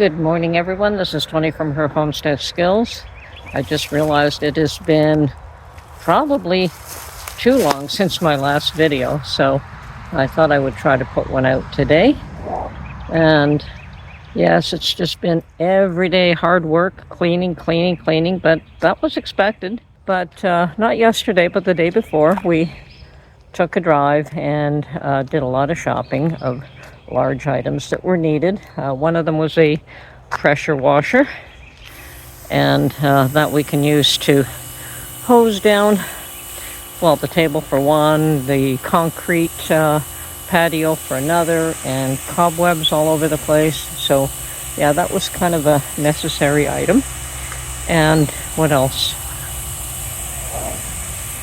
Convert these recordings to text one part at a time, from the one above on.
Good morning, everyone. This is Tony from her Homestead Skills. I just realized it has been probably too long since my last video, so I thought I would try to put one out today. And yes, it's just been everyday hard work, cleaning, but that was expected. But not yesterday, but the day before, we took a drive and did a lot of shopping of large items that were needed. One of them was a pressure washer, and that we can use to hose down, well, the table for one, the concrete patio for another, and cobwebs all over the place. So yeah, that was kind of a necessary item. And what else?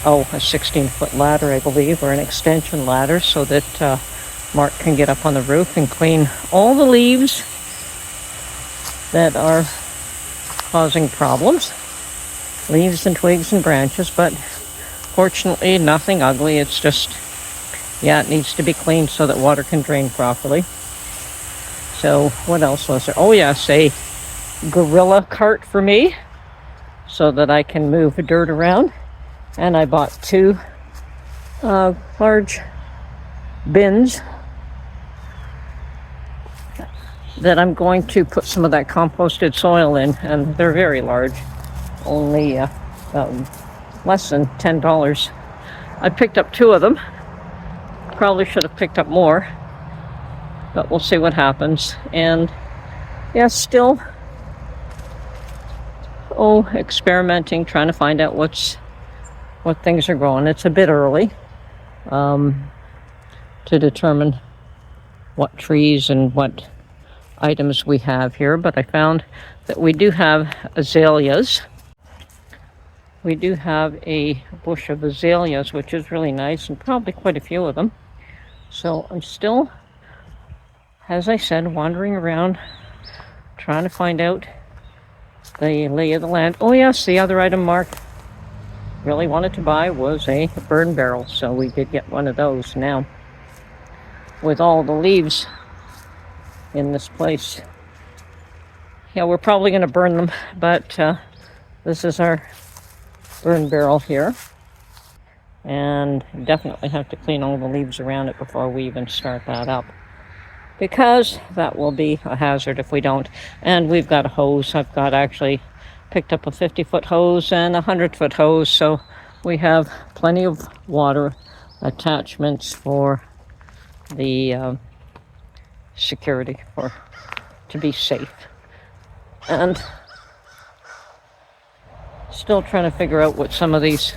Oh, a 16-foot ladder, I believe, or an extension ladder, so that Mark can get up on the roof and clean all the leaves that are causing problems. Leaves and twigs and branches, but fortunately nothing ugly. It's just, yeah, it needs to be cleaned so that water can drain properly. So what else was there? Oh yes, a gorilla cart for me so that I can move dirt around. And I bought two large bins that I'm going to put some of that composted soil in, and they're very large, only less than $10. I picked up two of them. Probably should have picked up more, but we'll see what happens. And yeah, still experimenting, trying to find out what things are growing. It's a bit early to determine what trees and what items we have here, but I found that we do have azaleas. We do have a bush of azaleas, which is really nice, and probably quite a few of them. So I'm still, as I said, wandering around, trying to find out the lay of the land. Oh yes, the other item Mark really wanted to buy was a burn barrel, so we did get one of those. Now, with all the leaves in this place, yeah, we're probably going to burn them, but this is our burn barrel here, and definitely have to clean all the leaves around it before we even start that up, because that will be a hazard if we don't. And we've got a hose. I've got actually picked up a 50-foot hose and a 100-foot hose, so we have plenty of water attachments for the security, to be safe. And still trying to figure out what some of these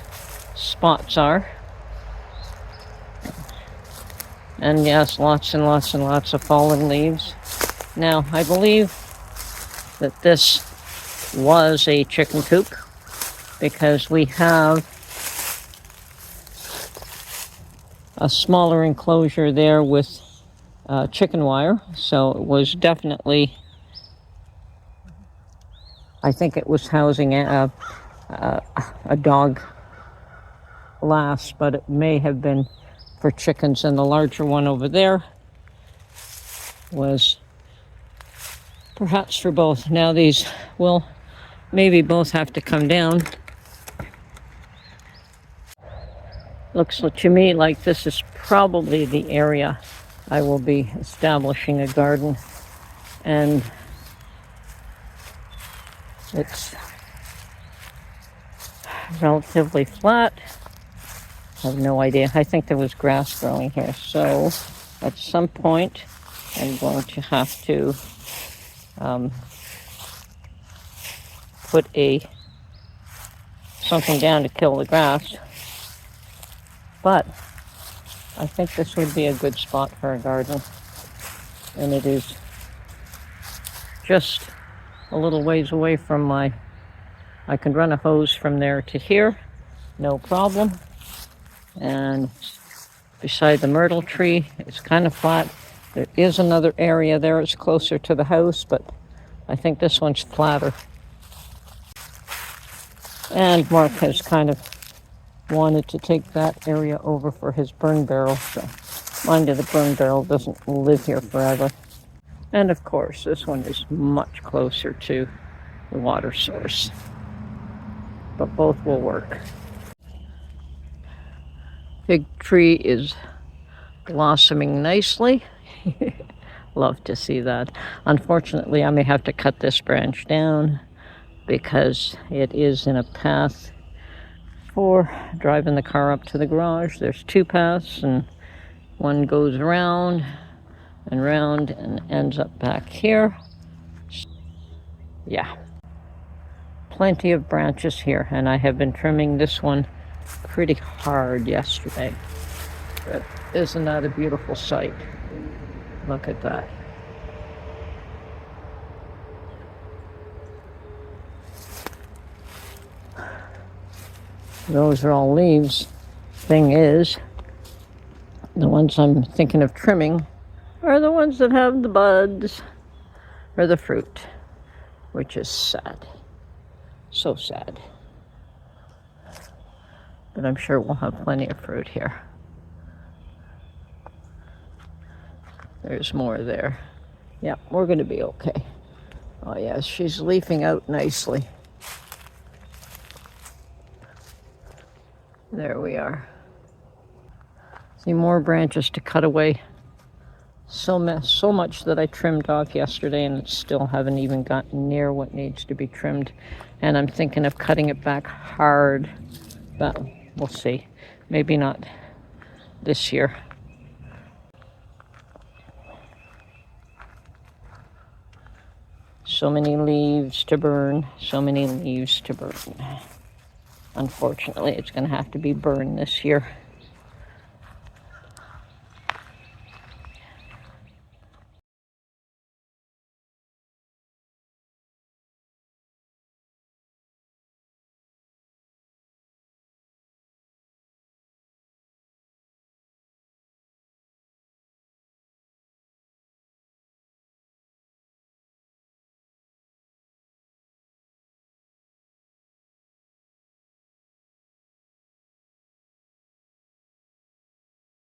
spots are. And yes, lots and lots and lots of fallen leaves. Now, I believe that this was a chicken coop, because we have a smaller enclosure there with chicken wire, so it was definitely, I think it was housing a dog last, but it may have been for chickens. And the larger one over there was perhaps for both. Now these will maybe both have to come down. Looks to me like this is probably the area I will be establishing a garden, and it's relatively flat. I have no idea. I think there was grass growing here, so at some point I'm going to have to put something down to kill the grass. But I think this would be a good spot for a garden, and it is just a little ways away from I can run a hose from there to here, no problem. And beside the myrtle tree, it's kind of flat. There is another area there, it's closer to the house, but I think this one's flatter. And Mark has kind of wanted to take that area over for his burn barrel, so mind you, the burn barrel doesn't live here forever. And of course, this one is much closer to the water source, but both will work. Fig tree is blossoming nicely. Love to see that. Unfortunately, I may have to cut this branch down because it is in a path for driving the car up to the garage. There's two paths, and one goes around and round and ends up back here. Yeah, plenty of branches here, and I have been trimming this one pretty hard yesterday. But isn't that a beautiful sight? Look at that. Those are all leaves. Thing is, the ones I'm thinking of trimming are the ones that have the buds or the fruit, which is sad. So sad. But I'm sure we'll have plenty of fruit here. There's more there. Yeah, we're going to be okay. Oh yeah, she's leafing out nicely. There we are. See, more branches to cut away. So much that I trimmed off yesterday, and still haven't even gotten near what needs to be trimmed. And I'm thinking of cutting it back hard, but we'll see. Maybe not this year. So many leaves to burn, so many leaves to burn. Unfortunately, it's going to have to be burned this year.